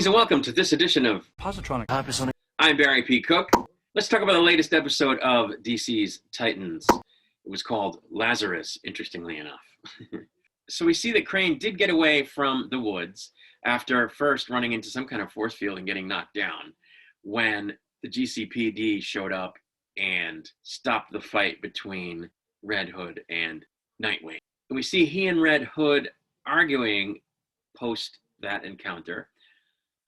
Greetings and welcome to this edition of Positronic. I'm Barry P. Cook. Let's talk about the latest episode of DC's Titans. It was called Lazarus, interestingly enough. So we see that Crane did get away from the woods after first running into some kind of force field and getting knocked down when the GCPD showed up and stopped the fight between Red Hood and Nightwing. And we see he and Red Hood arguing post that encounter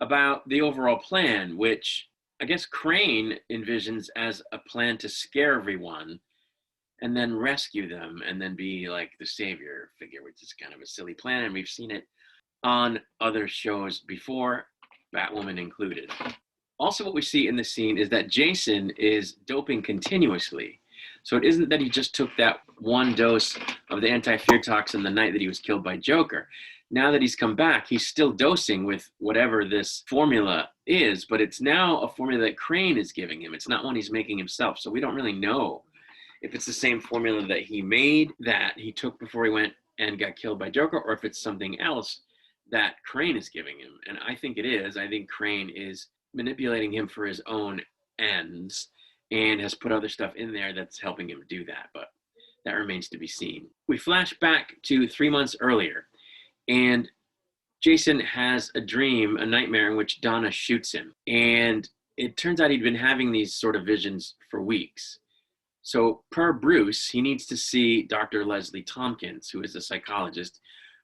about the overall plan, which I guess Crane envisions as a plan to scare everyone and then rescue them and then be like the savior figure, which is kind of a silly plan. And we've seen it on other shows before, Batwoman included. Also, what we see in the scene is that Jason is doping continuously. So it isn't that he just took that one dose of the anti-fear toxin the night that he was killed by Joker. Now that he's come back, he's still dosing with whatever this formula is, but it's now a formula that Crane is giving him. It's not one he's making himself. So we don't really know if it's the same formula that he made, that he took before he went and got killed by Joker, or if it's something else that Crane is giving him. And I think it is. I think Crane is manipulating him for his own ends and has put other stuff in there that's helping him do that, but that remains to be seen. We flash back to 3 months earlier, and Jason has a dream, a nightmare in which Donna shoots him. And it turns out he'd been having these sort of visions for weeks. So per Bruce, he needs to see Dr. Leslie Tompkins, who is a psychologist,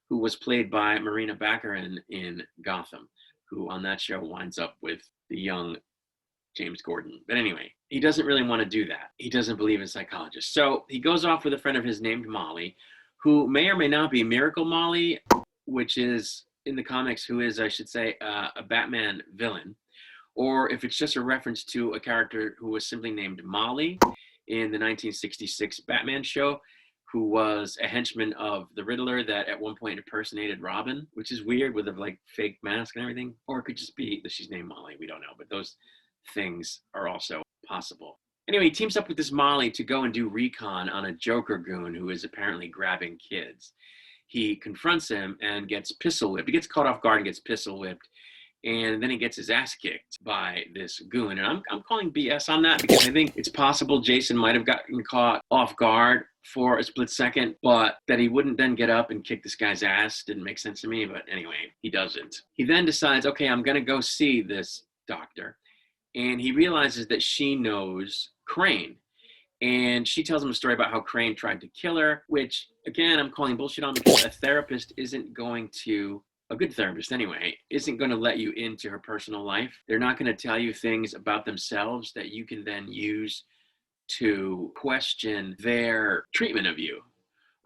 who was played by Marina Baccarin in Gotham, who on that show winds up with the young James Gordon. But anyway, he doesn't really want to do that. He doesn't believe in psychologists. So he goes off with a friend of his named Molly, who may or may not be Miracle Molly, which is in the comics, who is, I should say, a Batman villain, or if it's just a reference to a character who was simply named Molly in the 1966 Batman show, who was a henchman of the Riddler that at one point impersonated Robin, which is weird with a like fake mask and everything. Or it could just be that she's named Molly. We don't know, but those things are also possible. Anyway, he teams up with this Molly to go and do recon on a Joker goon who is apparently grabbing kids. He confronts him and gets pistol whipped. He gets caught off guard and gets pistol whipped. And then he gets his ass kicked by this goon. And I'm calling BS on that because I think it's possible Jason might have gotten caught off guard for a split second, but that he wouldn't then get up and kick this guy's ass didn't make sense to me. But anyway, he doesn't. He then decides, okay, I'm going to go see this doctor. And he realizes that she knows Crane. And she tells him a story about how Crane tried to kill her, which, again, I'm calling bullshit on because a therapist isn't going to, a good therapist anyway, isn't going to let you into her personal life. They're not going to tell you things about themselves that you can then use to question their treatment of you,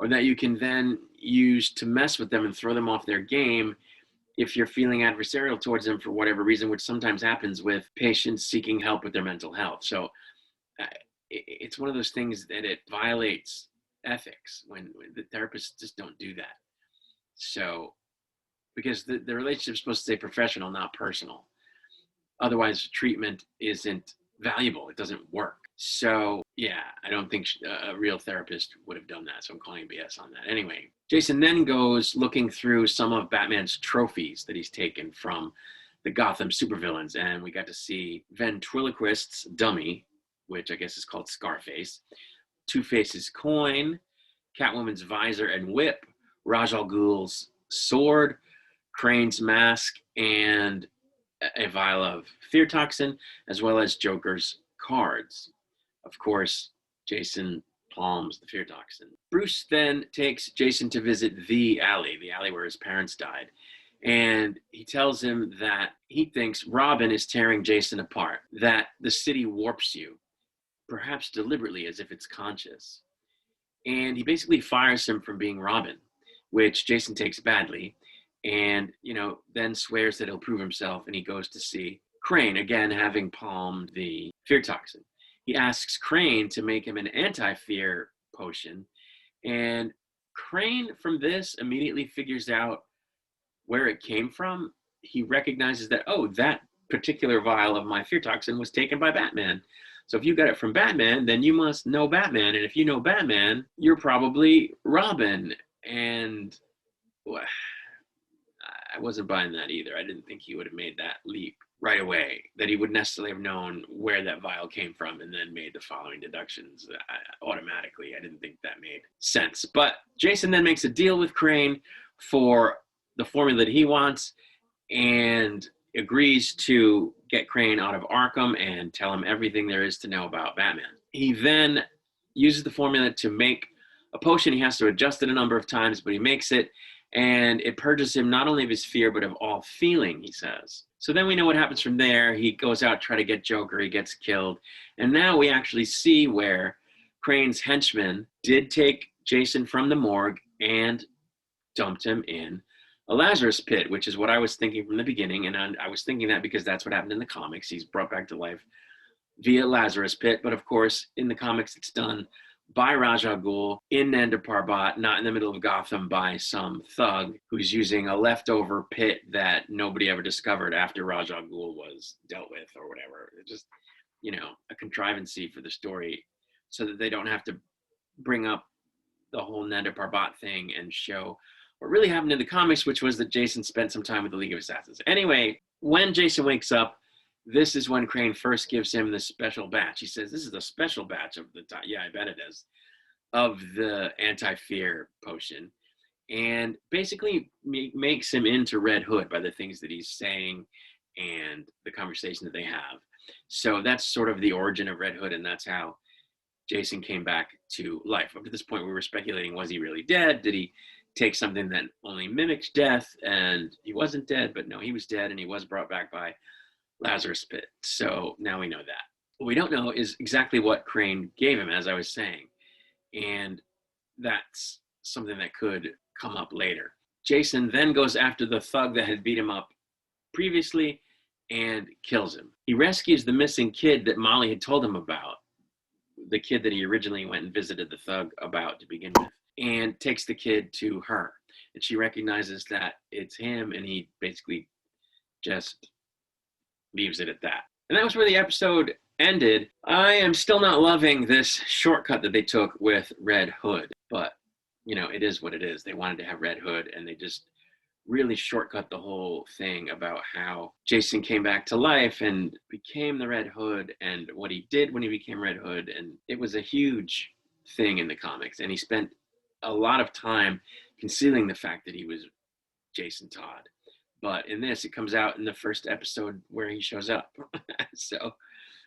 or that you can then use to mess with them and throw them off their game if you're feeling adversarial towards them for whatever reason, which sometimes happens with patients seeking help with their mental health. So it's one of those things that it violates ethics when the therapists just don't do that. So, because the relationship is supposed to stay professional, not personal. Otherwise, treatment isn't valuable. It doesn't work. So, yeah, I don't think a real therapist would have done that. So I'm calling BS on that. Anyway, Jason then goes looking through some of Batman's trophies that he's taken from the Gotham supervillains. And we got to see Ventriloquist's dummy, which I guess is called Scarface, Two-Face's coin, Catwoman's visor and whip, Ra's al Ghul's sword, Crane's mask, and a vial of fear toxin, as well as Joker's cards. Of course, Jason palms the fear toxin. Bruce then takes Jason to visit the alley where his parents died. And he tells him that he thinks Robin is tearing Jason apart, that the city warps you, perhaps deliberately as if it's conscious. And he basically fires him from being Robin, which Jason takes badly, and, then swears that he'll prove himself, and he goes to see Crane, again, having palmed the fear toxin. He asks Crane to make him an anti-fear potion, and Crane, from this, immediately figures out where it came from. He recognizes that, oh, that particular vial of my fear toxin was taken by Batman. So if you got it from Batman, then you must know Batman. And if you know Batman, you're probably Robin. And I wasn't buying that either. I didn't think he would have made that leap right away, that he would necessarily have known where that vial came from and then made the following deductions automatically. I didn't think that made sense. But Jason then makes a deal with Crane for the formula that he wants and agrees to get Crane out of Arkham and tell him everything there is to know about Batman. He then uses the formula to make a potion. He has to adjust it a number of times, but he makes it, and it purges him not only of his fear, but of all feeling, he says. So then we know what happens from there. He goes out, try to get Joker, he gets killed. And now we actually see where Crane's henchmen did take Jason from the morgue and dumped him in a Lazarus pit, which is what I was thinking from the beginning. And I was thinking that because that's what happened in the comics. He's brought back to life via Lazarus pit. But of course, in the comics, it's done by Ra's al Ghul in Nanda Parbat, not in the middle of Gotham by some thug who's using a leftover pit that nobody ever discovered after Ra's al Ghul was dealt with or whatever. It's just, a contrivancy for the story so that they don't have to bring up the whole Nanda Parbat thing and show what really happened in the comics, which was that Jason spent some time with the League of Assassins. Anyway, when Jason wakes up, this is when Crane first gives him the special batch. He says, this is a special batch of the time. Yeah, I bet it is. Of the anti-fear potion. And basically makes him into Red Hood by the things that he's saying and the conversation that they have. So that's sort of the origin of Red Hood, and that's how Jason came back to life. Up to this point, we were speculating, was he really dead? Did he take something that only mimics death? And he wasn't dead, but no, he was dead, and he was brought back by Lazarus pit. So now we know that. What we don't know is exactly what Crane gave him, as I was saying. And that's something that could come up later. Jason then goes after the thug that had beat him up previously and kills him. He rescues the missing kid that Molly had told him about, the kid that he originally went and visited the thug about to begin with, and takes the kid to her. And she recognizes that it's him, and he basically just leaves it at that. And that was where the episode ended. I am still not loving this shortcut that they took with Red Hood, but it is what it is. They wanted to have Red Hood, and they just really shortcut the whole thing about how Jason came back to life and became the Red Hood and what he did when he became Red Hood. And it was a huge thing in the comics, and he spent a lot of time concealing the fact that he was Jason Todd. But in this, it comes out in the first episode where he shows up. So,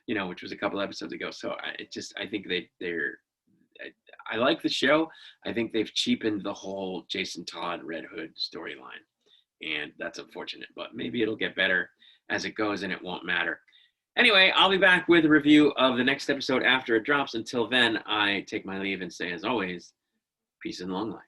which was a couple episodes ago. So I think I like the show. I think they've cheapened the whole Jason Todd Red Hood storyline. And that's unfortunate, but maybe it'll get better as it goes and it won't matter. Anyway, I'll be back with a review of the next episode after it drops. Until then, I take my leave and say, as always, peace and long life.